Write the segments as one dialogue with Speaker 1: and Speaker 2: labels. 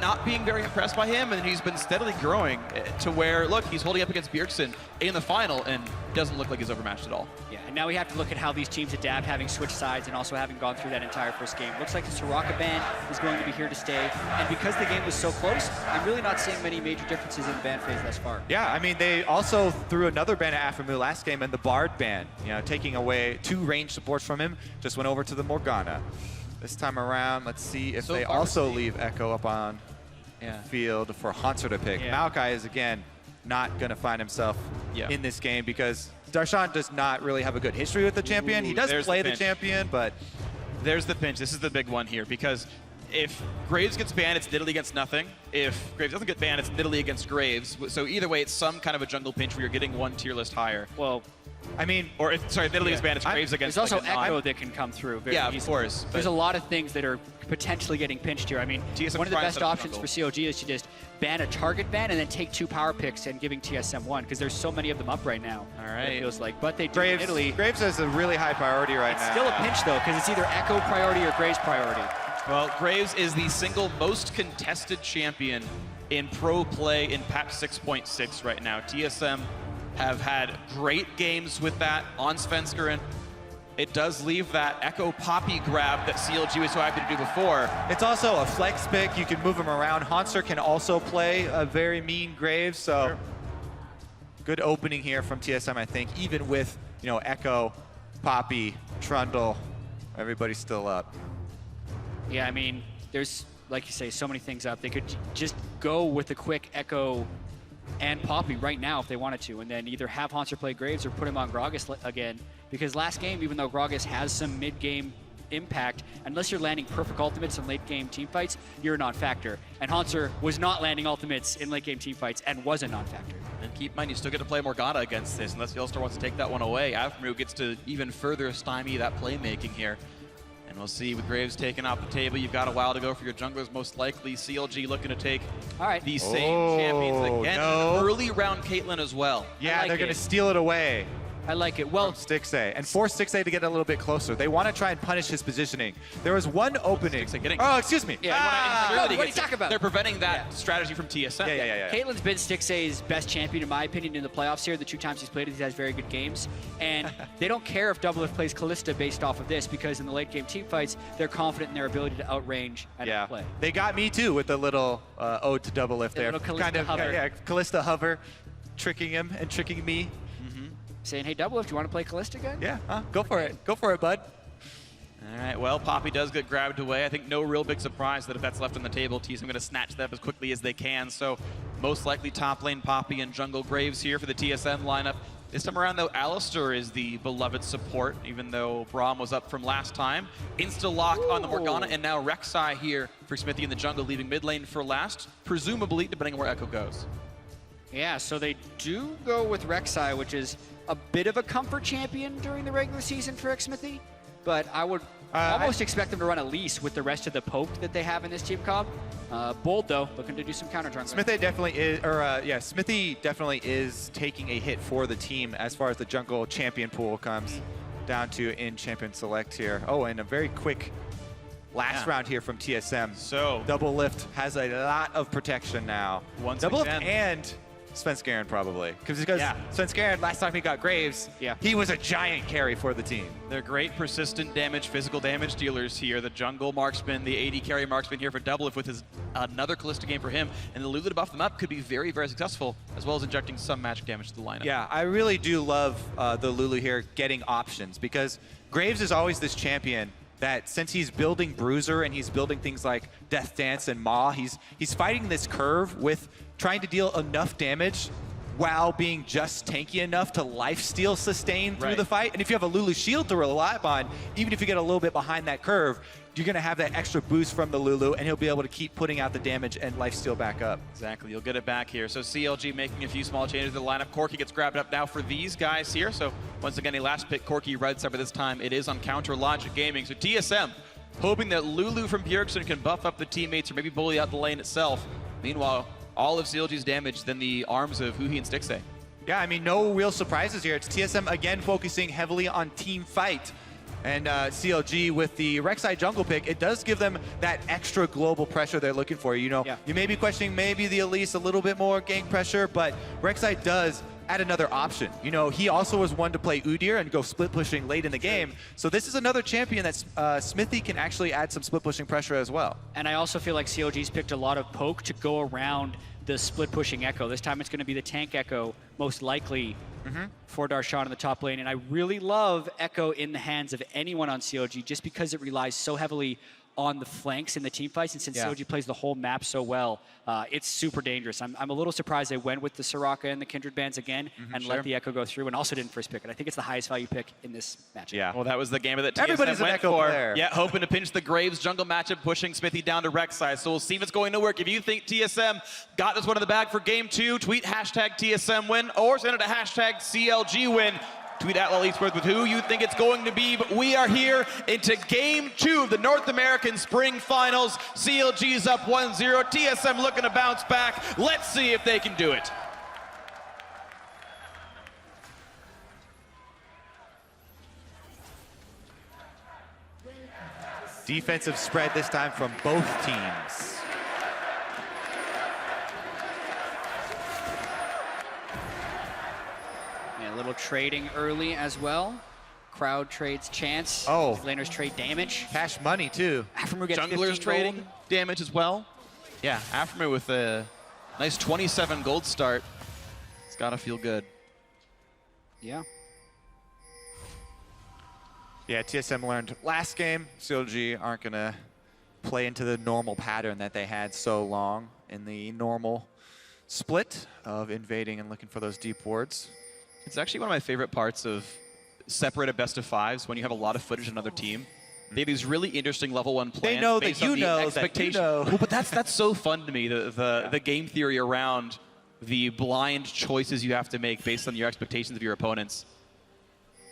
Speaker 1: not being very impressed by him, and he's been steadily growing to where, look, he's holding up against Bjergsen in the final and doesn't look like he's overmatched at all.
Speaker 2: Yeah, and now we have to look at how these teams adapt, having switched sides and also having gone through that entire first game. Looks like the Soraka ban is going to be here to stay, and because the game was so close, I'm really not seeing many major differences in the ban phase thus far.
Speaker 3: Yeah, I mean, they also threw another ban at Aphromoo last game, and the Bard ban, you know, taking away 2 range supports from him, just went over to the Morgana. This time around, let's see if they also leave Ekko up on field for Hauntzer to pick. Maokai is, again, not going to find himself in this game because Darshan does not really have a good history with the champion. He does play the champion, but...
Speaker 1: There's the pinch. This is the big one here because if Graves gets banned, it's Nidalee against nothing. If Graves doesn't get banned, it's Nidalee against Graves. So either way, it's some kind of a jungle pinch where you're getting 1 tier list higher.
Speaker 2: Well,
Speaker 3: I mean...
Speaker 1: Or if, sorry, if Nidalee is banned, it's Graves against...
Speaker 2: There's also Ekko that can come through very easily.
Speaker 1: Of course.
Speaker 2: There's a lot of things that are potentially getting pinched here. I mean,
Speaker 1: TSM
Speaker 2: one of the best options for CLG is to just ban a target ban and then take 2 power picks and giving TSM 1 because there's so many of them up right now.
Speaker 1: All right.
Speaker 2: It feels like, but they do
Speaker 3: Graves,
Speaker 2: Nidalee.
Speaker 3: Graves has a really high priority right now.
Speaker 2: It's still a pinch though because it's either Ekko priority or Graves priority.
Speaker 1: Well, Graves is the single most contested champion in pro play in patch 6.6 right now. TSM have had great games with that on Svenskeren. It does leave that Ekko Poppy grab that CLG was so happy to do before.
Speaker 3: It's also a flex pick. You can move him around. Hauntzer can also play a very mean Graves, so good opening here from TSM, I think, even with, you know, Ekko, Poppy, Trundle, everybody's still up.
Speaker 2: Yeah, I mean, there's, like you say, so many things up. They could just go with a quick Ekko and Poppy right now if they wanted to, and then either have Hauntzer play Graves or put him on Gragas again. Because last game, even though Gragas has some mid-game impact, unless you're landing perfect ultimates in late-game teamfights, you're a non-factor. And Hauntzer was not landing ultimates in late-game teamfights and was a non-factor.
Speaker 1: And keep in mind, you still get to play Morgana against this, unless YellowStar wants to take that one away. Aphromoo gets to even further stymie that playmaking here. And we'll see with Graves taken off the table. You've got a while to go for your junglers, most likely. CLG looking to take the same champions again.
Speaker 3: No.
Speaker 1: Early round Caitlyn as well.
Speaker 3: Yeah, they're going to steal it away.
Speaker 2: I like it. Well,
Speaker 3: Stixxay, and force Stixxay to get a little bit closer. They want to try and punish his positioning. There was one opening. Oh, excuse me.
Speaker 2: Yeah, what are you talking about?
Speaker 1: They're preventing that strategy from TSM.
Speaker 3: Yeah.
Speaker 2: Caitlyn's been Stixxay's best champion, in my opinion, in the playoffs here. The 2 times he's played it, he has very good games. And they don't care if DoubleLift plays Kalista based off of this, because in the late game team fights, they're confident in their ability to outrange and outplay.
Speaker 3: They got me too with the little ode to DoubleLift there.
Speaker 2: Kind of hover.
Speaker 3: Kalista hover, tricking him and tricking me.
Speaker 2: Saying, hey, DoubleLift, you want to play Kalista again?
Speaker 3: Yeah, go for it. Go for it, bud.
Speaker 1: All right, well, Poppy does get grabbed away. I think no real big surprise that if that's left on the table, TSM going to snatch that up as quickly as they can. So most likely top lane Poppy and jungle Graves here for the TSM lineup. This time around, though, Alistar is the beloved support, even though Braum was up from last time. Insta-lock on the Morgana, and now Rek'Sai here for Xmithie in the jungle, leaving mid lane for last, presumably, depending on where Ekko goes.
Speaker 2: Yeah, so they do go with Rek'Sai, which is a bit of a comfort champion during the regular season for Xmithie, but I would almost expect them to run Elise with the rest of the poke that they have in this team comp. Bold though, looking to do some counter jungling.
Speaker 3: Xmithie definitely is, Xmithie definitely is taking a hit for the team as far as the jungle champion pool comes down to in champion select here. Oh, and a very quick last round here from TSM.
Speaker 1: So
Speaker 3: DoubleLift has a lot of protection now. DoubleLift and Svenskeren probably, because Svenskeren, last time he got Graves, he was a giant carry for the team.
Speaker 1: They're great persistent damage, physical damage dealers here. The jungle marksman, the AD carry marksman here for DoubleLift with his another Kalista game for him, and the Lulu to buff them up could be very, very successful, as well as injecting some magic damage to the lineup.
Speaker 3: Yeah, I really do love the Lulu here getting options, because Graves is always this champion that since he's building Bruiser and he's building things like Death Dance and Maw, he's fighting this curve with trying to deal enough damage while being just tanky enough to lifesteal sustain through the fight. And if you have a Lulu shield to rely on, even if you get a little bit behind that curve, you're going to have that extra boost from the Lulu, and he'll be able to keep putting out the damage and lifesteal back up.
Speaker 1: Exactly, you'll get it back here. So CLG making a few small changes to the lineup. Corki gets grabbed up now for these guys here. So once again, a last pick Corki red side, but this time it is on counter Logic Gaming. So TSM hoping that Lulu from Bjergsen can buff up the teammates or maybe bully out the lane itself. Meanwhile, all of CLG's damage than the arms of Huhi and Stixxay.
Speaker 3: Yeah, I mean, no real surprises here. It's TSM again focusing heavily on team fight. And CLG with the Rek'Sai jungle pick, it does give them that extra global pressure they're looking for. You know, you may be questioning maybe the Elise a little bit more gank pressure, but Rek'Sai does add another option. You know, he also was one to play Udyr and go split pushing late in the game. So this is another champion that Xmithie can actually add some split pushing pressure as well.
Speaker 2: And I also feel like CLG's picked a lot of poke to go around the split pushing Ekko. This time it's going to be the tank Ekko, most likely, for Darshan in the top lane. And I really love Ekko in the hands of anyone on CLG just because it relies so heavily on the flanks in the team fights, and since CLG plays the whole map so well, it's super dangerous. I'm a little surprised they went with the Soraka and the Kindred bands again and let the Ekko go through, and also didn't first pick it. I think it's the highest value pick in this matchup.
Speaker 1: Yeah, well, that was the game that TSM
Speaker 3: Everybody's
Speaker 1: went
Speaker 3: an Ekko
Speaker 1: for.
Speaker 3: player.
Speaker 1: Yeah, hoping to pinch the Graves jungle matchup, pushing Xmithie down to Rek'Sai. So we'll see if it's going to work. If you think TSM got this one in the bag for game 2, tweet hashtag TSM win or send it to hashtag CLG win. Tweet at eSports with who you think it's going to be, but we are here into game 2 of the North American Spring Finals. CLG's up 1-0, TSM looking to bounce back. Let's see if they can do it.
Speaker 3: Defensive spread this time from both teams.
Speaker 2: A little trading early as well. Crowd trades chance.
Speaker 3: Oh.
Speaker 2: Laners trade damage.
Speaker 3: Cash money too.
Speaker 2: Aphromoo gets
Speaker 1: Junglers
Speaker 2: 15
Speaker 1: trading
Speaker 2: gold.
Speaker 1: damage as well. Yeah, Aphromoo with a nice 27 gold start. It's got to feel good.
Speaker 2: Yeah.
Speaker 3: Yeah, TSM learned last game. CLG aren't going to play into the normal pattern that they had so long in the normal split of invading and looking for those deep wards.
Speaker 1: It's actually one of my favorite parts of separated best of 5s when you have a lot of footage in another team. They have these really interesting level 1 plans.
Speaker 3: They know
Speaker 1: based
Speaker 3: that
Speaker 1: on
Speaker 3: you
Speaker 1: the
Speaker 3: know
Speaker 1: expectation.
Speaker 3: that you know.
Speaker 1: Well, but that's so fun to me, the game theory around the blind choices you have to make based on your expectations of your opponents.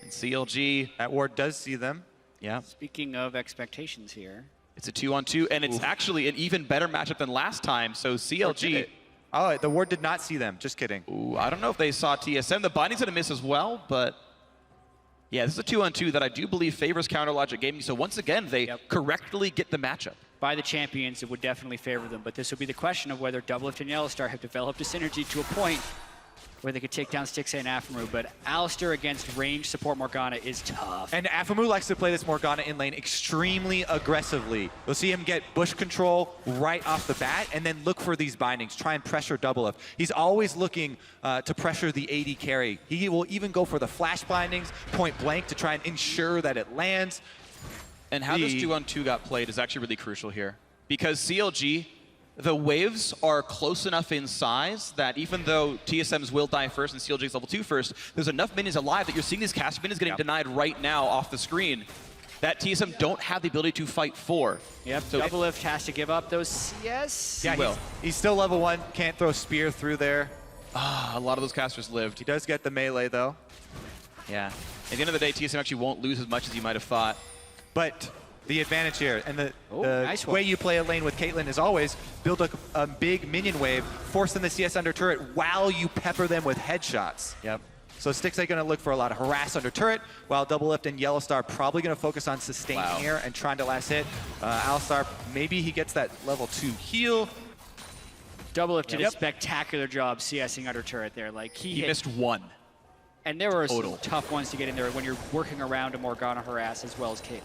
Speaker 1: And CLG.
Speaker 3: That ward does see them.
Speaker 1: Yeah.
Speaker 2: Speaking of expectations here.
Speaker 1: It's a 2-on-2, and it's actually an even better matchup than last time. So CLG.
Speaker 3: Oh, the ward did not see them. Just kidding.
Speaker 1: Ooh, I don't know if they saw TSM. The binding's going to miss as well, but yeah, this is a 2-on-2 that I do believe favors Counter Logic Gaming. So once again, they correctly get the matchup.
Speaker 2: By the champions, it would definitely favor them, but this would be the question of whether DoubleLift and YellowStar have developed a synergy to a point where they could take down Stixxay and Aphromoo, but Alistar against range support Morgana is tough.
Speaker 3: And Aphromoo likes to play this Morgana in lane extremely aggressively. You'll see him get bush control right off the bat and then look for these bindings, try and pressure DoubleLift. He's always looking to pressure the AD carry. He will even go for the flash bindings point blank to try and ensure that it lands.
Speaker 1: And how this 2-on-2 got played is actually really crucial here. Because CLG, the waves are close enough in size that even though TSM's will die first and CLG's level 2 first, there's enough minions alive that you're seeing these cast minions getting denied right now off the screen that TSM don't have the ability to fight for.
Speaker 2: Yep, so DoubleLift has to give up those CS.
Speaker 3: Yeah, he's still level 1, can't throw spear through there.
Speaker 1: A lot of those casters lived.
Speaker 3: He does get the melee though.
Speaker 1: Yeah. At the end of the day, TSM actually won't lose as much as you might have thought.
Speaker 3: But the advantage here, and the
Speaker 2: nice
Speaker 3: way you play a lane with Caitlyn is always build a big minion wave, force them to CS under turret while you pepper them with headshots.
Speaker 1: Yep.
Speaker 3: So Stixxay going to look for a lot of harass under turret, while DoubleLift and YellowStar probably going to focus on sustain here and trying to last hit. Alistar, maybe he gets that level 2 heal.
Speaker 2: DoubleLift did a spectacular job CSing under turret there. Like he
Speaker 1: missed one.
Speaker 2: And there were some tough ones to get in there when you're working around a Morgana harass as well as Caitlyn.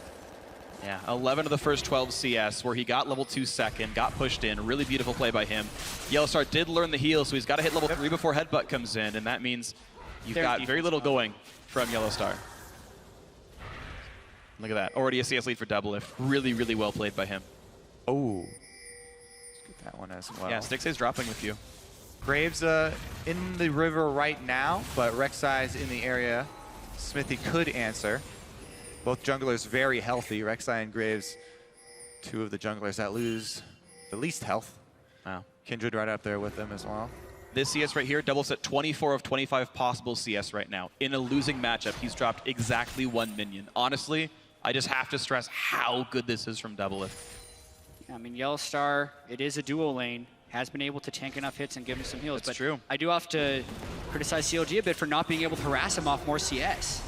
Speaker 1: Yeah, 11 of the first 12 CS where he got level 2 second, got pushed in. Really beautiful play by him. YellowStar did learn the heal, so he's got to hit level 3 before Headbutt comes in, and that means you've got very little going from YellowStar. Look at that. Already a CS lead for DoubleLift. Really, really well played by him.
Speaker 3: Oh. Let's get that one as well.
Speaker 1: Yeah, Stixxay's dropping with you.
Speaker 3: Graves in the river right now, but Rek'Sai's in the area. Xmithie could answer. Both junglers very healthy. Rek'Sai and Graves, 2 of the junglers that lose the least health.
Speaker 1: Wow.
Speaker 3: Kindred right up there with them as well.
Speaker 1: This CS right here, doubles at 24 of 25 possible CS right now. In a losing matchup, he's dropped exactly 1 minion. Honestly, I just have to stress how good this is from DoubleLift.
Speaker 2: Yeah, I mean, YellowStar, it is a duo lane, has been able to tank enough hits and give him some heals.
Speaker 1: That's true.
Speaker 2: I do have to criticize CLG a bit for not being able to harass him off more CS.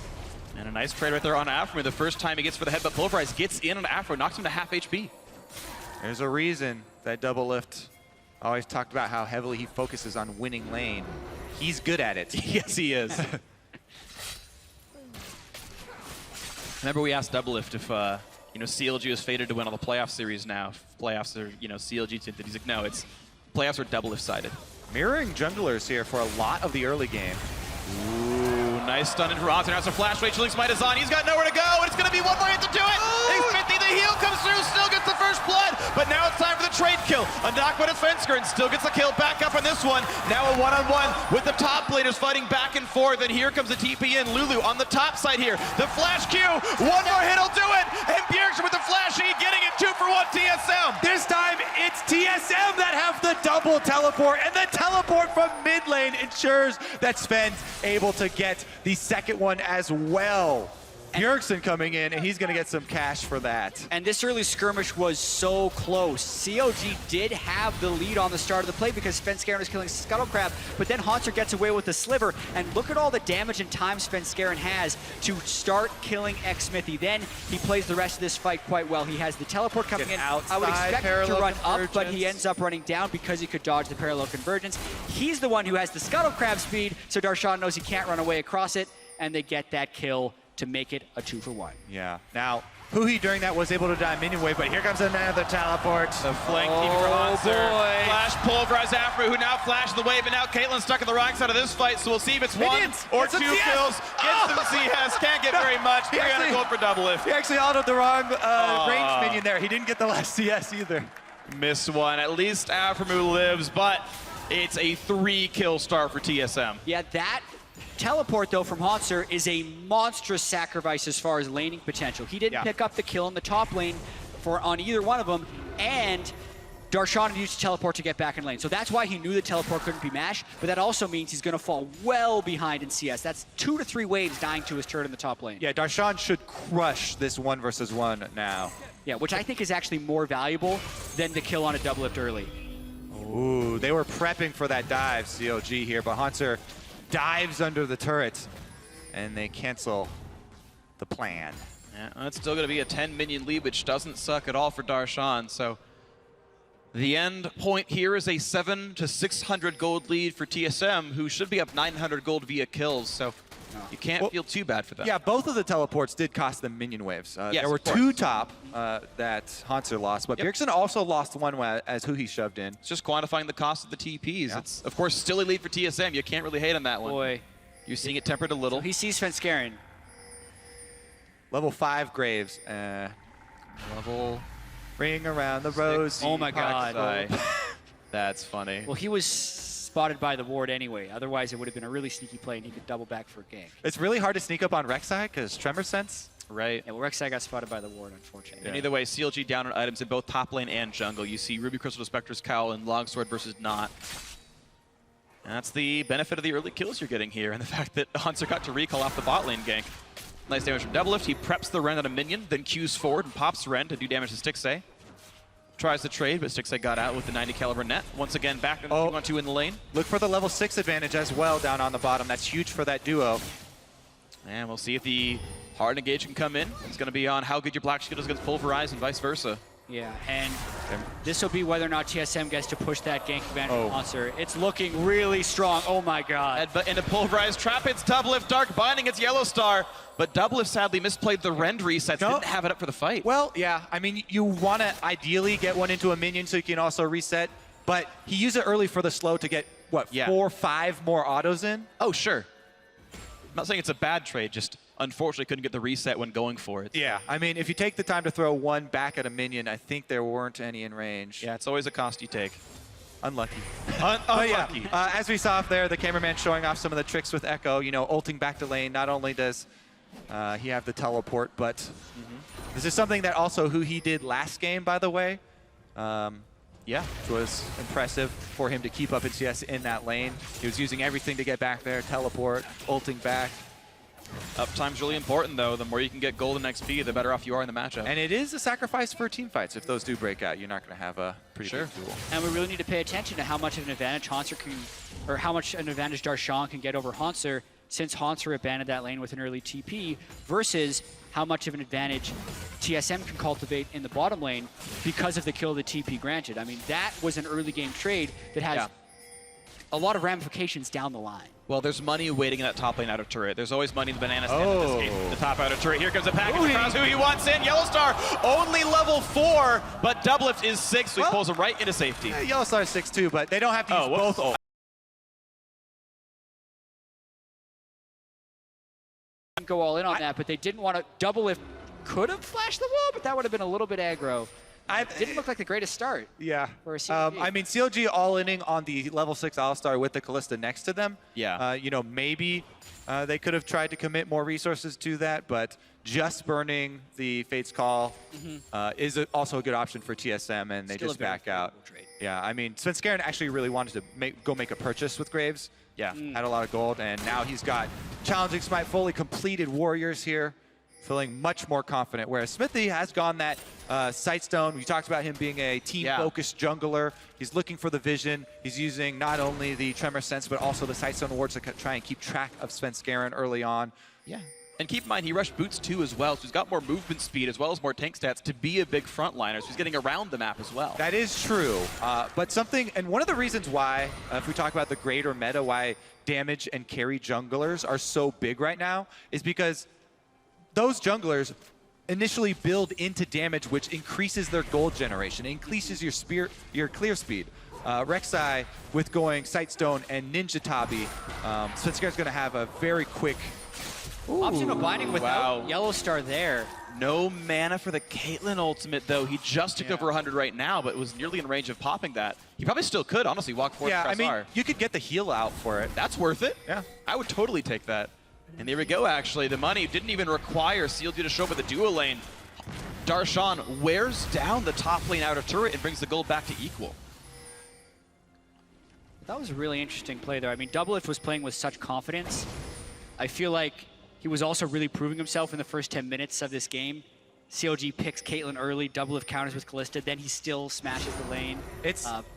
Speaker 1: And a nice trade right there on Aphromoo. The first time he gets for the headbutt pulverize, gets in on Aphro, knocks him to half HP.
Speaker 3: There's a reason that DoubleLift always talked about how heavily he focuses on winning lane. He's good at it.
Speaker 1: Yes, he is. Remember we asked DoubleLift if CLG was fated to win all the playoff series now. If playoffs are CLG tinted. He's like, no, it's playoffs are DoubleLift sided.
Speaker 3: Mirroring junglers here for a lot of the early game.
Speaker 1: Ooh, nice stun into Hauntzer. Now some flash rage. Chilling Smite is on. He's got nowhere to go, and it's going to be one more hit to do it. Xmithie, the heal comes through, still gets the first blood, but now it's time for the trade kill. A knock by Svenskeren, still gets the kill back up on this one. Now a one-on-one with the top laners fighting back and forth, and here comes the TP in. Lulu on the top side here. The flash Q, one more hit will do it, and Bjergsen with the flash E getting it 2-for-1 TSM.
Speaker 3: This time it's TSM that have the double teleport, and the teleport from mid lane ensures that Sven's able to get the second one as well. Bjergsen coming in, and he's going to get some cash for that.
Speaker 2: And this early skirmish was so close. CLG did have the lead on the start of the play because Svenskeren was killing Scuttlecrab, but then Hauntzer gets away with the sliver, and look at all the damage and time Svenskeren has to start killing Xmithie. Then he plays the rest of this fight quite well. He has the teleport coming in. I would expect him to run up, but he ends up running down because he could dodge the parallel convergence. He's the one who has the Scuttlecrab speed, so Darshan knows he can't run away across it, and they get that kill to make it a 2-for-1.
Speaker 3: Yeah. Now, Huhi during that was able to die minion wave, but here comes another teleport.
Speaker 1: The flank keeping for Hauntzer.
Speaker 2: Boy.
Speaker 1: Flash pulverize Aphromoo, who now flashes the wave, and now Caitlyn stuck on the wrong side of this fight, so we'll see if it's
Speaker 3: Minions.
Speaker 1: one or
Speaker 3: It's a
Speaker 1: two
Speaker 3: CS.
Speaker 1: kills. Gets them CS, can't get very much. 300 gold for DoubleLift.
Speaker 3: He actually autoed the wrong range minion there. He didn't get the last CS either.
Speaker 1: Miss one. At least Aphromoo lives, but it's a 3-kill start for TSM.
Speaker 2: Yeah, that teleport, though, from Hauntzer is a monstrous sacrifice as far as laning potential. He didn't pick up the kill in the top lane on either one of them, and Darshan used to teleport to get back in lane. So that's why he knew the teleport couldn't be mashed, but that also means he's going to fall well behind in CS. That's 2 to 3 waves dying to his turret in the top lane.
Speaker 3: Yeah, Darshan should crush this 1v1 now.
Speaker 2: Yeah, which I think is actually more valuable than the kill on a DoubleLift early.
Speaker 3: Ooh, they were prepping for that dive, CLG here, but Hauntzer dives under the turret, and they cancel the plan.
Speaker 1: Yeah, well, it's still going to be a 10-minion lead, which doesn't suck at all for Darshan. So the end point here is a 700 to 600 gold lead for TSM, who should be up 900 gold via kills. So you can't feel too bad for them.
Speaker 3: Yeah, both of the teleports did cost them minion waves.
Speaker 1: Yes,
Speaker 3: there were
Speaker 1: of course.
Speaker 3: 2 top that Hauntzer lost, but Bjergsen also lost one as Huhi shoved in.
Speaker 1: It's just quantifying the cost of the TPs.
Speaker 3: Yeah.
Speaker 1: It's, of course, still a lead for TSM. You can't really hate on that one.
Speaker 2: Boy.
Speaker 1: You're seeing it tempered a little.
Speaker 2: He sees Svenskeren.
Speaker 3: Level 5 Graves.
Speaker 1: Level.
Speaker 3: Ring around the rose.
Speaker 2: Oh my God.
Speaker 1: That's funny.
Speaker 2: Well, he was spotted by the ward anyway. Otherwise, it would have been a really sneaky play, and he could double back for a gank.
Speaker 3: It's really hard to sneak up on Rek'Sai because Tremor Sense.
Speaker 1: Right.
Speaker 2: Yeah, well, Rek'Sai got spotted by the ward, unfortunately.
Speaker 1: And either way, CLG down on items in both top lane and jungle. You see Ruby Crystal to Spectre's Cowl and Longsword versus Not. And that's the benefit of the early kills you're getting here, and the fact that Hauntzer got to recall off the bot lane gank. Nice damage from DoubleLift. He preps the Ren on a minion, then Qs forward and pops Ren to do damage to Stixxay. Tries to trade, but Stixxay got out with the 90 caliber net. Once again, back to 2-on-2 in the lane.
Speaker 3: Look for the level 6 advantage as well down on the bottom. That's huge for that duo.
Speaker 1: And we'll see if the hard engage can come in. It's going to be on how good your Black Shield is against Pulverize and vice versa.
Speaker 2: Yeah, and this will be whether or not TSM gets to push that gank advantage on Hauntzer. It's looking really strong. Oh my God.
Speaker 1: But in a Pulverize trap, it's DoubleLift Dark Binding, it's YellowStar. But DoubleLift sadly misplayed the rend resets, didn't have it up for the fight.
Speaker 3: Well, yeah, I mean, you want to ideally get one into a minion so you can also reset, but he used it early for the slow to get, what, 4 or 5 more autos in?
Speaker 1: Oh, sure. I'm not saying it's a bad trade, just unfortunately couldn't get the reset when going for it.
Speaker 3: Yeah, I mean, if you take the time to throw one back at a minion, I think there weren't any in range.
Speaker 1: Yeah, it's always a cost you take.
Speaker 3: Unlucky.
Speaker 1: Unlucky.
Speaker 3: Yeah, as we saw up there, the cameraman showing off some of the tricks with Ekko, you know, ulting back to lane. Not only does he have the teleport, but this is something that also Huhi did last game, by the way. Yeah, which was impressive for him to keep up in CS in that lane. He was using everything to get back there, teleport, ulting back.
Speaker 1: Uptime's really important, though. The more you can get gold and XP, the better off you are in the matchup.
Speaker 3: And it is a sacrifice for team fights. If those do break out, you're not going to have a pretty big duel.
Speaker 2: And we really need to pay attention to how much of an advantage Hauntzer can, or how much an advantage Darshan can get over Hauntzer since Hauntzer abandoned that lane with an early TP versus how much of an advantage TSM can cultivate in the bottom lane because of the kill the TP granted. I mean, that was an early game trade that has a lot of ramifications down the line.
Speaker 1: Well, there's money waiting in that top lane out of turret. There's always money in the banana stand in this game. The top out of turret. Here comes a package across. Huhi wants in. YellowStar only level 4, but DoubleLift is 6, so he pulls him right into safety.
Speaker 3: Yeah, YellowStar is 6 too, but they don't have to use both ults.
Speaker 2: Go all in on that, but they didn't want to. DoubleLift could have flashed the wall, but that would have been a little bit aggro. Didn't look like the greatest start.
Speaker 3: Yeah.
Speaker 2: For a CLG.
Speaker 3: I mean, CLG all-inning on the level 6 Alistar with the Kalista next to them.
Speaker 1: Yeah.
Speaker 3: You know, maybe they could have tried to commit more resources to that, but just burning the Fate's Call is also a good option for TSM, and they
Speaker 2: Still
Speaker 3: just back out. Yeah, I mean, Svenskeren actually really wanted to go make a purchase with Graves. Yeah, had a lot of gold, and now he's got Challenging Smite fully completed warriors here, feeling much more confident, whereas Xmithie has gone that Sightstone. We talked about him being a team-focused jungler. He's looking for the vision. He's using not only the Tremor Sense, but also the Sightstone wards to try and keep track of Svenskeren early on.
Speaker 1: Yeah. And keep in mind, he rushed boots too as well, so he's got more movement speed as well as more tank stats to be a big frontliner, so he's getting around the map as well.
Speaker 3: That is true, but something, and one of the reasons why, if we talk about the greater meta, why damage and carry junglers are so big right now, is because those junglers initially build into damage, which increases their gold generation, increases your clear speed. Rek'Sai with going Sightstone and Ninja Tabi, Svenskeren's going to have a very quick.
Speaker 2: Optional binding without YellowStar there.
Speaker 1: No mana for the Caitlyn ultimate, though. He just took over 100 right now, but was nearly in range of popping that. He probably still could, honestly, walk forward.
Speaker 3: Yeah, I mean, you could get the heal out for it.
Speaker 1: That's worth it.
Speaker 3: Yeah.
Speaker 1: I would totally take that. And there we go, actually. The money didn't even require CLG to show up at the duo lane. Darshan wears down the top lane outer turret and brings the gold back to equal.
Speaker 2: That was a really interesting play there. I mean, DoubleLift was playing with such confidence. I feel like he was also really proving himself in the first 10 minutes of this game. CLG picks Caitlyn early, DoubleLift counters with Kalista, then he still smashes the lane.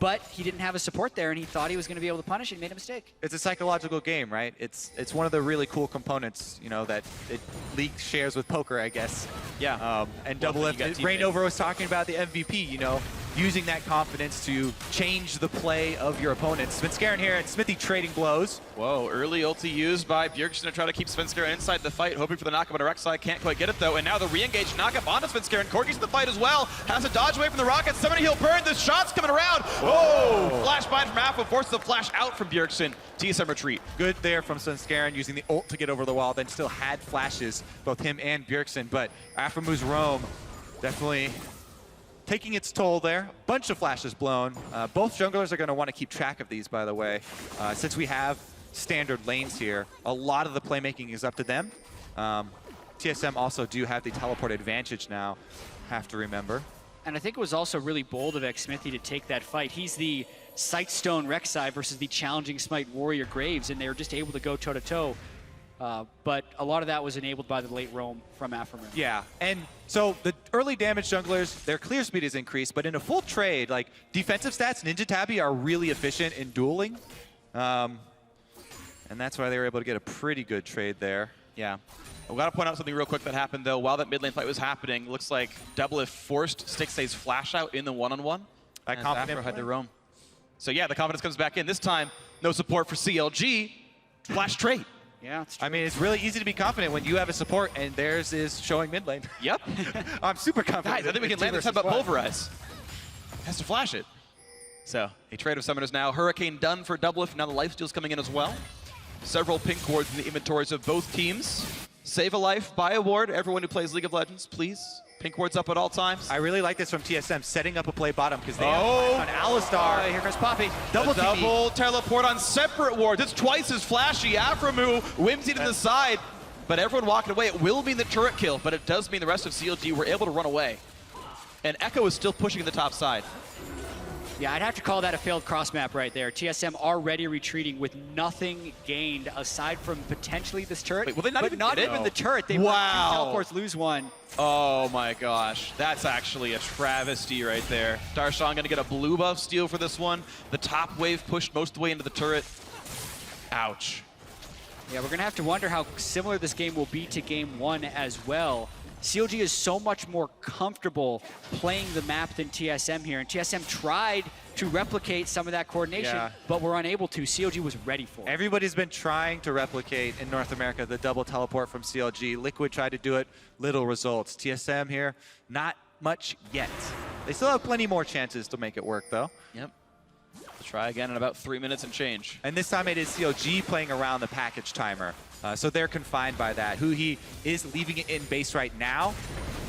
Speaker 2: But he didn't have a support there, and he thought he was going to be able to punish it and made a mistake.
Speaker 3: It's a psychological game, right? It's one of the really cool components, you know, that League shares with poker, I guess.
Speaker 1: Yeah.
Speaker 3: And DoubleLift, Rainover was talking about the MVP, you know, using that confidence to change the play of your opponents. Svenskeren here at Xmithie trading blows.
Speaker 1: Whoa, early ulti used by Bjergsen to try to keep Svenskeren inside the fight, hoping for the knockup on Rek'Sai. Can't quite get it though, and now the re-engage knockup onto Svenskeren. Corki's in the fight as well. Has to dodge away from the rockets. Somebody he'll burn. The shot's coming around. Whoa! Flash bind from Aphromoo forces the flash out from Bjergsen. TSM retreat.
Speaker 3: Good there from Svenskeren using the ult to get over the wall, then still had flashes, both him and Bjergsen, but Aphromoo's roam definitely taking its toll there. Bunch of flashes blown. Both junglers are going to want to keep track of these, by the way. Since we have standard lanes here, a lot of the playmaking is up to them. TSM also do have the teleport advantage now, have to remember.
Speaker 2: And I think it was also really bold of Xmithie to take that fight. He's the Sightstone Rek'Sai versus the Challenging Smite Warrior Graves, and they were just able to go toe-to-toe. But a lot of that was enabled by the late roam from Aphromoo.
Speaker 3: Yeah, and so the early damage junglers, their clear speed is increased, but in a full trade, like defensive stats, Ninja Tabi are really efficient in dueling. And that's why they were able to get a pretty good trade there.
Speaker 1: Yeah. We've got to point out something real quick that happened, though. While that mid lane fight was happening, looks like DoubleLift forced Stixxay's flash out in the one-on-one.
Speaker 3: That confident
Speaker 1: had to roam. So yeah, the confidence comes back in. This time, no support for CLG. Flash trade.
Speaker 2: Yeah, it's true.
Speaker 3: I mean, it's really easy to be confident when you have a support and theirs is showing mid lane.
Speaker 1: Yep.
Speaker 3: I'm super confident.
Speaker 1: Guys, I think we can land this time about Pulverize. Has to flash it. So, a trade of summoners now. Hurricane done for DoubleLift. Now the lifesteal's coming in as well. Several pink wards in the inventories of both teams. Save a life, buy a ward. Everyone who plays League of Legends, please. Pink wards up at all times.
Speaker 3: I really like this from TSM, setting up a play bottom because they have on Alistar.
Speaker 2: Here comes Poppy.
Speaker 1: Double teleport on separate wards. It's twice as flashy. Aphromoo whimsy to the side, but everyone walking away. It will mean the turret kill, but it does mean the rest of CLG were able to run away. And Ekko is still pushing in the top side.
Speaker 2: Yeah, I'd have to call that a failed cross map right there. TSM already retreating with nothing gained aside from potentially this turret.
Speaker 1: Wait, will they not even
Speaker 2: not
Speaker 1: get
Speaker 2: even
Speaker 1: it?
Speaker 2: the turret. They
Speaker 1: Wow.
Speaker 2: teleports, lose one.
Speaker 1: Oh my gosh, that's actually a travesty right there. Darshan gonna get a blue buff steal for this one. The top wave pushed most of the way into the turret. Ouch.
Speaker 2: Yeah, we're going to have to wonder how similar this game will be to Game 1 as well. CLG is so much more comfortable playing the map than TSM here, and TSM tried to replicate some of that coordination, but were unable to. CLG was ready for it.
Speaker 3: Everybody's been trying to replicate in North America the double teleport from CLG. Liquid tried to do it, little results. TSM here, not much yet. They still have plenty more chances to make it work, though.
Speaker 1: Yep. We'll try again in about 3 minutes and change.
Speaker 3: And this time it is CLG playing around the package timer. So they're confined by that. Huhi is leaving it in base right now.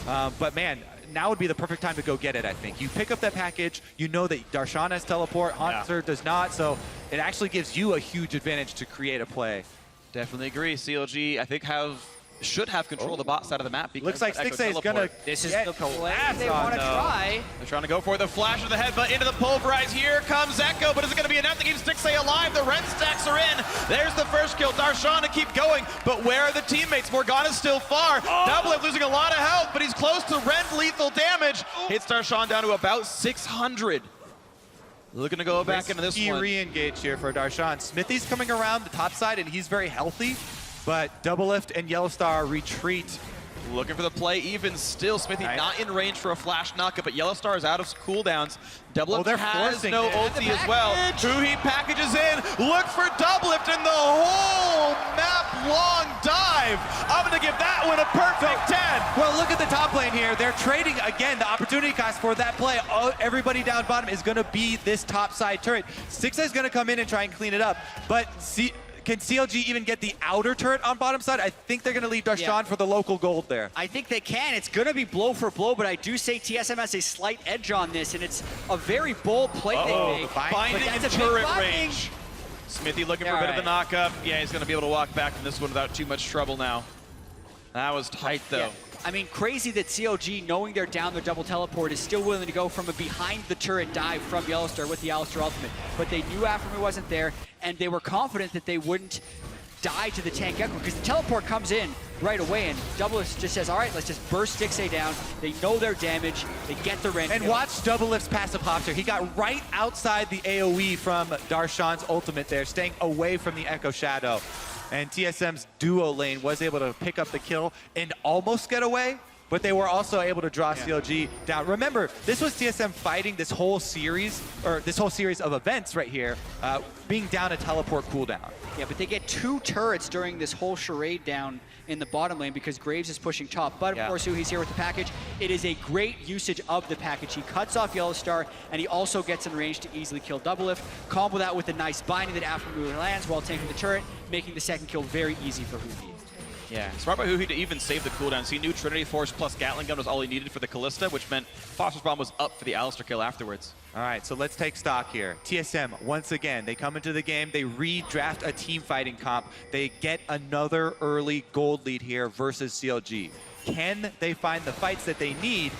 Speaker 3: But man, now would be the perfect time to go get it, I think. You pick up that package, you know that Darshan has teleport, Hauntzer does not, so it actually gives you a huge advantage to create a play.
Speaker 1: Definitely agree. CLG, I think, should have control of the bot side of the map.
Speaker 3: Looks like Stixxay is going to
Speaker 2: This is the play they want to try.
Speaker 1: They're trying to go for the flash of the headbutt into the pulverize. Here comes Ekko, but is it going to be enough to keep Stixxay alive? The red stacks are in. There's the first kill. Darshan to keep going, but where are the teammates? Morgana's still far. DoubleLift losing a lot of health, but he's close to red lethal damage. Hits Darshan down to about 600. Looking to go back into this one.
Speaker 3: Re-engage here for Darshan. Xmithie's coming around the top side, and he's very healthy. But DoubleLift and YellowStar retreat.
Speaker 1: Looking for the play even still. Xmithie not in range for a flash knockup, but YellowStar is out of cooldowns. DoubleLift has no ulti as well. Huhi packages in. Look for DoubleLift in the whole map long dive. I'm going to give that one a perfect 10.
Speaker 3: Well, look at the top lane here. They're trading again. The opportunity cost for that play. Everybody down bottom is going to be this top side turret. Stixxay is going to come in and try and clean it up. But can CLG even get the outer turret on bottom side? I think they're going to leave Darshan for the local gold there.
Speaker 2: I think they can. It's going to be blow for blow, but I do say TSM has a slight edge on this, and it's a very bold play they make.
Speaker 1: Binding in turret range. Xmithie looking for a bit of the knockup. Yeah, he's going to be able to walk back from this one without too much trouble now. That was tight, though.
Speaker 2: Yeah. I mean, crazy that CLG, knowing they're down their double teleport, is still willing to go from a behind the turret dive from YellowStar with the Alistar ultimate. But they knew Aphromoo wasn't there, and they were confident that they wouldn't die to the tank Ekko, because the teleport comes in right away, and DoubleLift just says, all right, let's just burst Stixxay down. They know their damage. They get the rend.
Speaker 3: And watch DoubleLift's passive Hauntzer. He got right outside the AoE from Darshan's ultimate there, staying away from the Ekko shadow. And TSM's duo lane was able to pick up the kill and almost get away, but they were also able to draw CLG down. Remember, this was TSM fighting this whole series, or this whole series of events right here, being down a teleport cooldown.
Speaker 2: Yeah, but they get 2 turrets during this whole charade down in the bottom lane because Graves is pushing top. But of course, Huhi's here with the package. It is a great usage of the package. He cuts off YellowStar, and he also gets in range to easily kill DoubleLift. Combo that with a nice binding that Aphromoo lands while tanking the turret, making the second kill very easy for Huhi.
Speaker 1: Yeah, smart by Huhi to even save the cooldowns. He knew Trinity Force plus Gatling Gun was all he needed for the Kalista, which meant Foster's Bomb was up for the Alistar kill afterwards.
Speaker 3: All right, so let's take stock here. TSM, once again, they come into the game, they redraft a team fighting comp. They get another early gold lead here versus CLG. Can they find the fights that they need,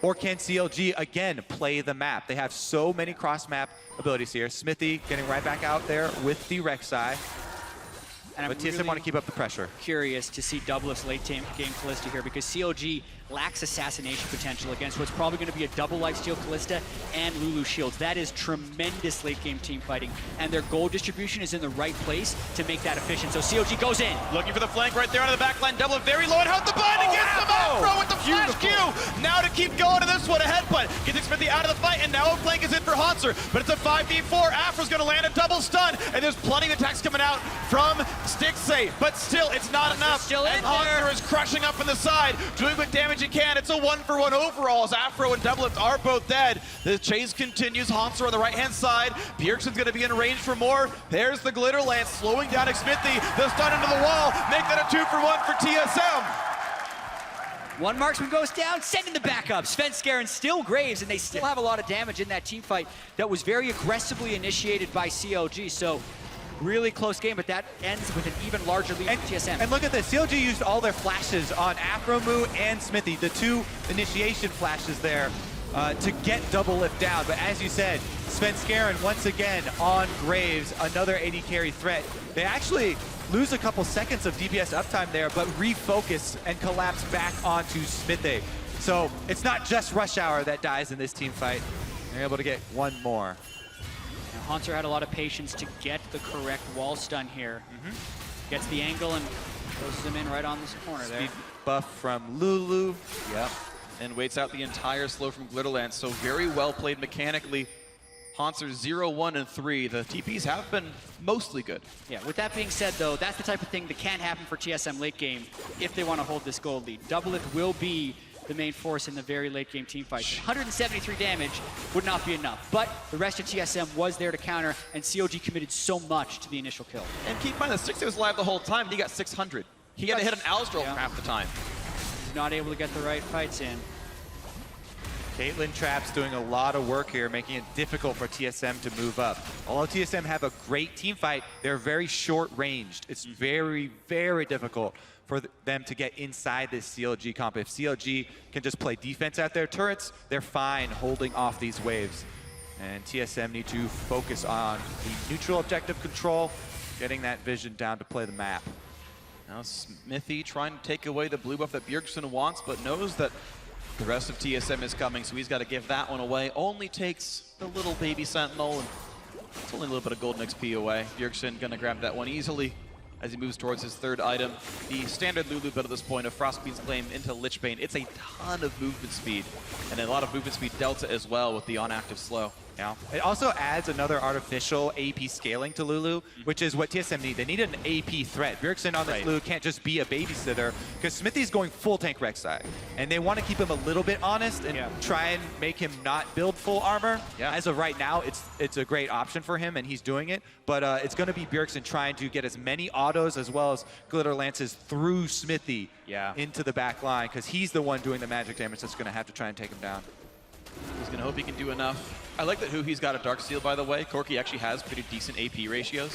Speaker 3: or can CLG, again, play the map? They have so many cross-map abilities here. Xmithie getting right back out there with the Rek'Sai.
Speaker 2: And
Speaker 3: but TSM want to keep up the pressure.
Speaker 2: Curious to see DoubleLift's late game Kalista here, because CLG lacks assassination potential against what's probably going to be a double lifesteal Kalista and Lulu shields. That is tremendous late game team fighting, and their gold distribution is in the right place to make that efficient. So CLG goes in.
Speaker 1: Looking for the flank right there onto the back line. DoubleLift very low and out the bind against the Aphro with the flash Q. Now to keep going to this one, a headbutt. Gets Xmithie out of the fight, and now a flank is in for Hauntzer. But it's a 5v4. Afro's going to land a double stun, and there's plenty of attacks coming out from Stixxay, but still, it's not enough.
Speaker 2: Still in
Speaker 1: and Hauntzer is crushing up on the side, doing what damage he can. It's a 1-for-1 overall as Aphro and DoubleLift are both dead. The chase continues. Hauntzer on the right-hand side. Bjergsen's going to be in range for more. There's the glitter lance slowing down Xmithie. The stun into the wall. Make that a 2-for-1 for TSM.
Speaker 2: One marksman goes down, sending the backup. Svenskeren still Graves, and they still have a lot of damage in that team fight that was very aggressively initiated by CLG. So really close game, but that ends with an even larger lead for TSM.
Speaker 3: And look at this, CLG used all their flashes on Aphromoo and Xmithie, the 2 initiation flashes there to get DoubleLift down. But as you said, Svenskeren once again on Graves, another AD carry threat. They actually lose a couple seconds of DPS uptime there, but refocus and collapse back onto Xmithie. So it's not just Rush Hour that dies in this team fight. They're able to get one more.
Speaker 2: Hauntzer had a lot of patience to get the correct wall stun here. Gets the angle and closes him in right on this corner there.
Speaker 3: Speed buff from Lulu. Yep.
Speaker 1: And waits out the entire slow from Glitterlands. So very well played mechanically. Hauntzer 0, 1, and 3. The TPs have been mostly good.
Speaker 2: Yeah, with that being said, though, that's the type of thing that can happen for TSM late game if they want to hold this gold lead. DoubleLift will be the main force in the very late game team fight. 173 damage would not be enough, but the rest of TSM was there to counter, and CLG committed so much to the initial kill.
Speaker 1: And keep in mind, the Stixxay was live the whole time, and he got 600. He got to hit an Alistar half the time.
Speaker 2: He's not able to get the right fights in.
Speaker 3: Caitlyn Trap's doing a lot of work here, making it difficult for TSM to move up. Although TSM have a great team fight, they're very short-ranged. It's very, very difficult for them to get inside this CLG comp. If CLG can just play defense at their turrets, they're fine holding off these waves. And TSM need to focus on the neutral objective control, getting that vision down to play the map.
Speaker 1: Now Xmithie trying to take away the blue buff that Bjergsen wants, but knows that the rest of TSM is coming, so he's got to give that one away. Only takes the little baby Sentinel, and it's only a little bit of golden XP away. Bjergsen gonna grab that one easily as he moves towards his third item. The standard Lulu build at this point of Frostbeam's Claim into Lichbane. It's a ton of movement speed, and a lot of movement speed delta as well with the on-active slow.
Speaker 3: Yeah. It also adds another artificial AP scaling to Lulu, which is what TSM need. They need an AP threat. Bjergsen on this Lulu can't just be a babysitter, because Xmithie's going full tank Rek'Sai, and they want to keep him a little bit honest and try and make him not build full armor. As of right now, it's a great option for him, and he's doing it, but it's going to be Bjergsen trying to get as many autos as well as glitter lances through Xmithie into the back line, because he's the one doing the magic damage that's going to have to try and take him down.
Speaker 1: He's going to hope he can do enough. I like that Huhi's got a Dark Seal, by the way. Corki actually has pretty decent AP ratios.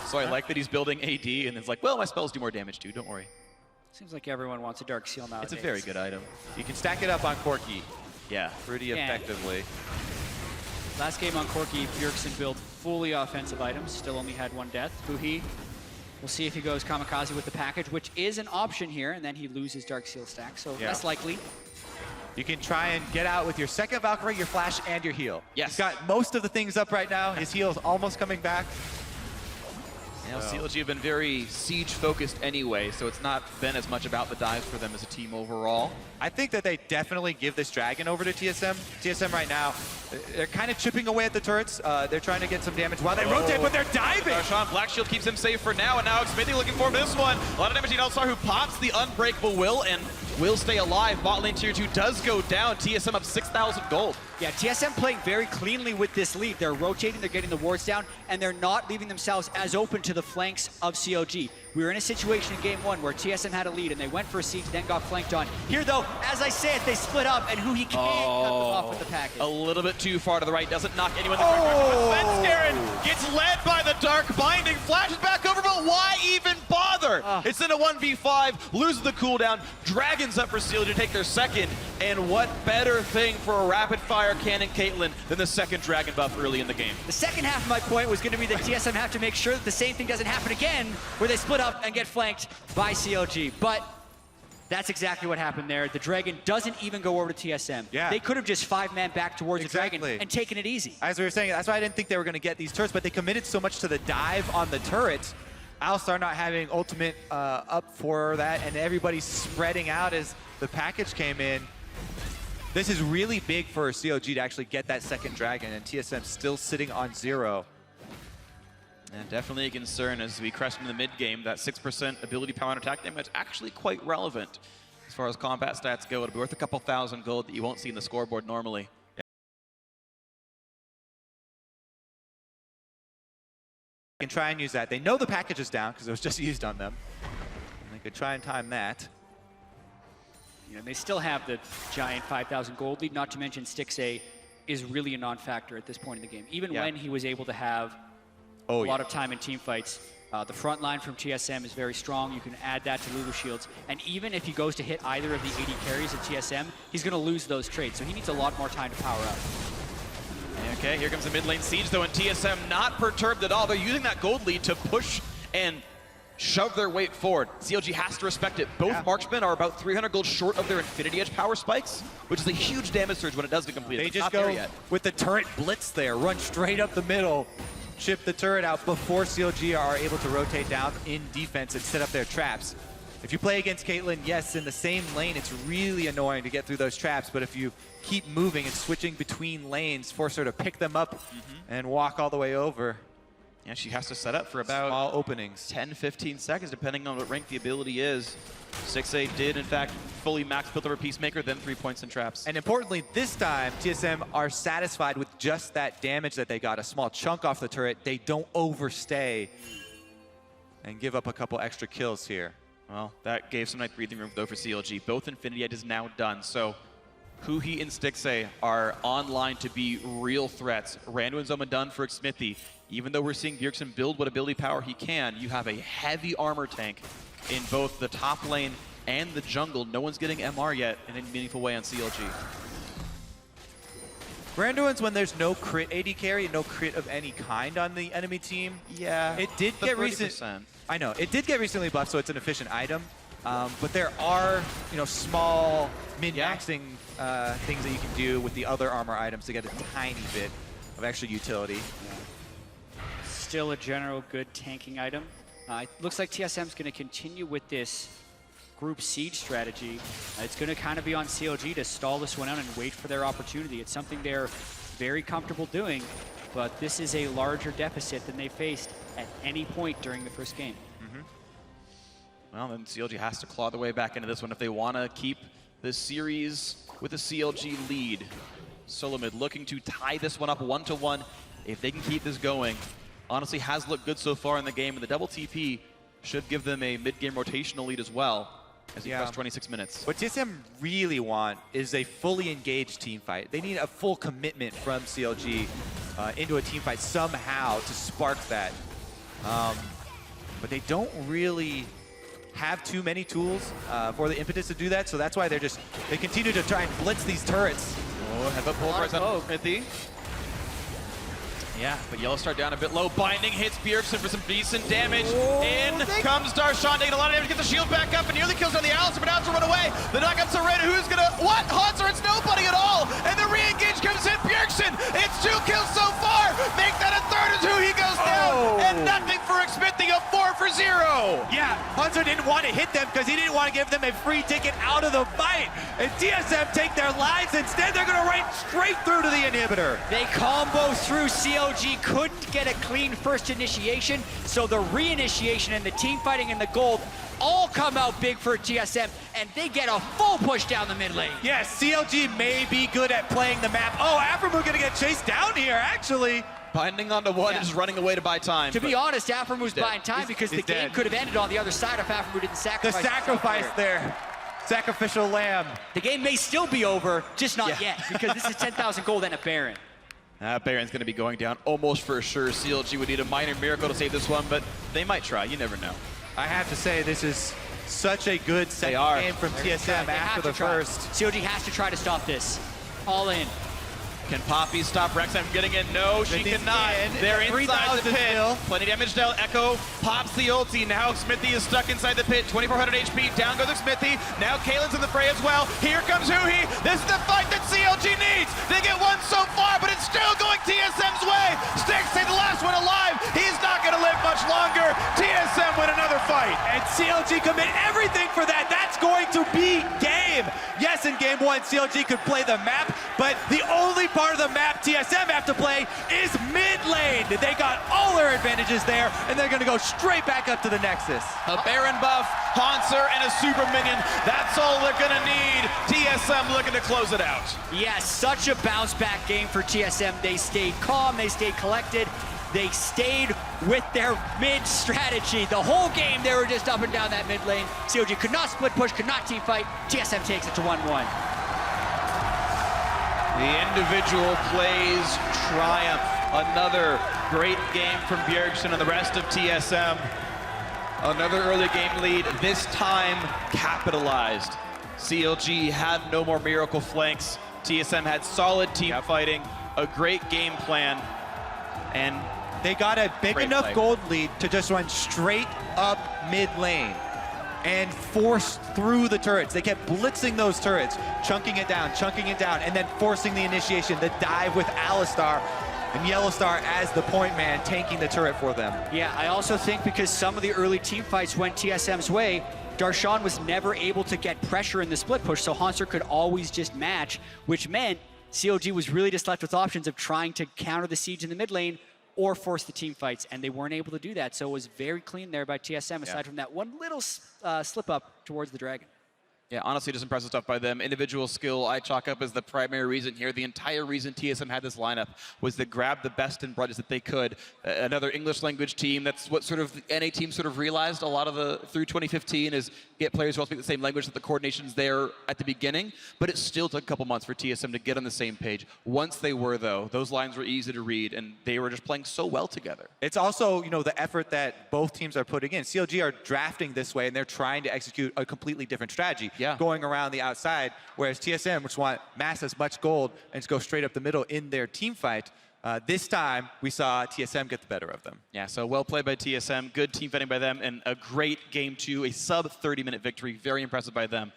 Speaker 1: So I like that he's building AD, and it's like, well, my spells do more damage too, don't worry.
Speaker 2: Seems like everyone wants a Dark Seal nowadays.
Speaker 1: It's a very good item.
Speaker 3: You can stack it up on Corki.
Speaker 1: Yeah.
Speaker 3: Pretty effectively.
Speaker 2: Last game on Corki, Bjergsen built fully offensive items, still only had one death. Huhi, we'll see if he goes kamikaze with the package, which is an option here, and then he loses Dark Seal stack, so less likely.
Speaker 3: You can try and get out with your second Valkyrie, your flash, and your heal.
Speaker 1: Yes.
Speaker 3: He's got most of the things up right now. His heal is almost coming back.
Speaker 1: You know, CLG have been very siege-focused anyway, so it's not been as much about the dives for them as a team overall.
Speaker 3: I think that they definitely give this dragon over to TSM. TSM right now, they're kind of chipping away at the turrets. They're trying to get some damage while they rotate, but they're diving!
Speaker 1: Darshan, Black Shield keeps him safe for now, and now Xmithie looking for this one. A lot of damage to LSR, who pops the Unbreakable Will and will stay alive. Bot lane tier 2 does go down. TSM up 6,000 gold.
Speaker 2: Yeah, TSM playing very cleanly with this lead. They're rotating, they're getting the wards down, and they're not leaving themselves as open to the flanks of CLG. We were in a situation in game 1 where TSM had a lead and they went for a siege, then got flanked on. Here though, as I said, they split up and Huhi can't cut them off with the package.
Speaker 1: A little bit too far to the right, doesn't knock anyone in the Svenskeren gets led by the Dark Binding, flashes back over, but why even bother? It's in a 1v5, loses the cooldown, Dragons up for CLG to take their second, and what better thing for a rapid fire cannon Caitlyn than the second dragon buff early in the game.
Speaker 2: The second half of my point was going to be that TSM have to make sure that the same thing doesn't happen again, where they split up and get flanked by CLG. But that's exactly what happened there. The dragon doesn't even go over to TSM.
Speaker 3: Yeah.
Speaker 2: They could have just 5-man back towards the dragon and taken it easy.
Speaker 3: As we were saying, that's why I didn't think they were going to get these turrets, but they committed so much to the dive on the turrets. Alistar not having ultimate up for that, and everybody's spreading out as the package came in. This is really big for CLG to actually get that second dragon, and TSM still sitting on 0.
Speaker 1: And definitely a concern as we crest into the mid game. That 6% ability power and attack damage actually quite relevant as far as combat stats go. It'll be worth a couple thousand gold that you won't see in the scoreboard normally.
Speaker 3: They can try and use that. They know the package is down because it was just used on them. And they could try and time that.
Speaker 2: You know, they still have the giant 5,000 gold lead, not to mention Stixxay is really a non-factor at this point in the game. Even when he was able to have a lot of time in team fights, the front line from TSM is very strong. You can add that to Lulu shields. And even if he goes to hit either of the AD carries of TSM, he's going to lose those trades. So he needs a lot more time to power up.
Speaker 1: Okay, here comes the mid lane siege though, and TSM not perturbed at all. They're using that gold lead to push and shove their weight forward. CLG has to respect it. Both marksmen are about 300 gold short of their Infinity Edge power spikes, which is a huge damage surge when it does get completed.
Speaker 3: They just go with the turret blitz there, run straight up the middle. chip the turret out before CLG are able to rotate down in defense and set up their traps. If you play against Caitlyn, yes, in the same lane, it's really annoying to get through those traps, but if you keep moving and switching between lanes, force her to pick them up and walk all the way over.
Speaker 1: Yeah, she has to set up for about
Speaker 3: small openings.
Speaker 1: 10-15 seconds, depending on what rank the ability is. Stixxay did, in fact, fully max build over Peacemaker, then 3 points in traps.
Speaker 3: And importantly, this time, TSM are satisfied with just that damage that they got, a small chunk off the turret. They don't overstay and give up a couple extra kills here.
Speaker 1: Well, that gave some nice breathing room, though, for CLG. Both Infinity Edge is now done, so Huhi and Stixxay are online to be real threats. Randuin's almost done for Xmithie. Even though we're seeing Bjergsen build what ability power he can, you have a heavy armor tank in both the top lane and the jungle. No one's getting MR yet in any meaningful way on CLG.
Speaker 3: Randuin's when there's no crit AD carry, no crit of any kind on the enemy team.
Speaker 1: Yeah,
Speaker 3: it did get recently. I know it did get recently buffed, so it's an efficient item. But there are, small min-maxing things that you can do with the other armor items to get a tiny bit of extra utility.
Speaker 2: Still a general good tanking item. It looks like TSM's going to continue with this group siege strategy. It's going to kind of be on CLG to stall this one out and wait for their opportunity. It's something they're very comfortable doing, but this is a larger deficit than they faced at any point during the first game.
Speaker 1: Well, then CLG has to claw their way back into this one if they want to keep this series with a CLG lead. Solomid looking to tie this one up 1-1 if they can keep this going. Honestly, has looked good so far in the game, and the double TP should give them a mid-game rotational lead as well as he press 26 minutes.
Speaker 3: What TSM really want is a fully engaged team fight. They need a full commitment from CLG into a team fight somehow to spark that. But they don't really have too many tools for the impetus to do that, so that's why they continue to try and blitz these turrets.
Speaker 1: Oh, headbutt pulverize on Xmithie. Yeah, but YellowStar down a bit low. Binding hits Bjergsen for some decent damage. In comes Darshan, taking a lot of damage, gets the shield back up, and nearly kills down the Alistar, but now to run away. The knockup's Serena, who's gonna, what? Hauntzer, it's nobody at all! And the re-engage comes in, Bjergsen! It's 2 kills so far! Make that a third as Huhi goes down! And nothing for Xmithie, a 4 for 0!
Speaker 3: Yeah, Hauntzer didn't want to hit them because he didn't want to give them a free ticket out of the fight. And TSM take their lives, instead they're gonna run straight through to the inhibitor.
Speaker 2: They combo through CLG. Couldn't get a clean first initiation, so the re-initiation and the team fighting and the gold all come out big for TSM, and they get a full push down the mid lane.
Speaker 3: Yes, CLG may be good at playing the map. Oh, Aphromoo gonna get chased down here, actually.
Speaker 1: Binding onto one and just running away to buy time.
Speaker 2: To be honest, Aphromoo's buying time because the game could have ended on the other side if Aphromoo didn't sacrifice.
Speaker 3: The sacrifice there. Sacrificial lamb.
Speaker 2: The game may still be over, just not yet, because this is 10,000 gold and a Baron.
Speaker 1: Baron's going to be going down almost for sure. CLG would need a minor miracle to save this one, but they might try. You never know.
Speaker 3: I have to say, this is such a good second game from TSM after the first.
Speaker 2: CLG has to try to stop this. All in.
Speaker 1: Can Poppy stop Rek'Sai from getting in? No, she cannot. They're inside the pit. Plenty damage now. Ekko pops the ulti. Now Xmithie is stuck inside the pit. 2,400 HP. Down goes Xmithie. Now Caitlyn's in the fray as well. Here comes Huhi. This is the fight that CLG needs. They get one so far, but it's still going TSM's way. Stixxay, the last one alive. He's not going to live much longer. TSM win another fight.
Speaker 3: And CLG commit everything for that. That's going to be game. Yes, in game 1, CLG could play the map, but the only part of the map TSM have to play is mid lane. They got all their advantages there, and they're gonna go straight back up to the Nexus.
Speaker 1: A Baron buff, Hauntzer, and a super minion. That's all they're gonna need. TSM looking to close it out.
Speaker 2: Yes, such a bounce back game for TSM. They stayed calm, they stayed collected. They stayed with their mid strategy. The whole game, they were just up and down that mid lane. CLG could not split push, could not team fight. TSM takes it to 1-1.
Speaker 1: The individual plays triumph. Another great game from Bjergsen and the rest of TSM. Another early game lead, this time capitalized. CLG had no more miracle flanks. TSM had solid team fighting, a great game plan, and
Speaker 3: they got a big enough gold lead to just run straight up mid lane and force through the turrets. They kept blitzing those turrets, chunking it down, and then forcing the initiation, the dive with Alistar. And YellowStar as the point man, tanking the turret for them.
Speaker 2: Yeah, I also think because some of the early team fights went TSM's way, Darshan was never able to get pressure in the split push, so Hauntzer could always just match, which meant CLG was really just left with options of trying to counter the siege in the mid lane or force the team fights, and they weren't able to do that. So it was very clean there by TSM, aside from that one little slip up towards the Dragon.
Speaker 1: Yeah, honestly, just impressive stuff by them. Individual skill, I chalk up as the primary reason here. The entire reason TSM had this lineup was to grab the best and brightest that they could. Another English language team, that's what sort of the NA team sort of realized a lot of through 2015 is get players who all speak the same language, that the coordination's there at the beginning, but it still took a couple months for TSM to get on the same page. Once they were, though, those lines were easy to read, and they were just playing so well together.
Speaker 3: It's also, you know, the effort that both teams are putting in. CLG are drafting this way, and they're trying to execute a completely different strategy, going around the outside, whereas TSM, which want mass as much gold and just go straight up the middle in their team fight, this time we saw TSM get the better of them.
Speaker 1: Yeah, so well played by TSM, good team fighting by them, and a great game 2, a sub 30-minute victory, very impressive by them.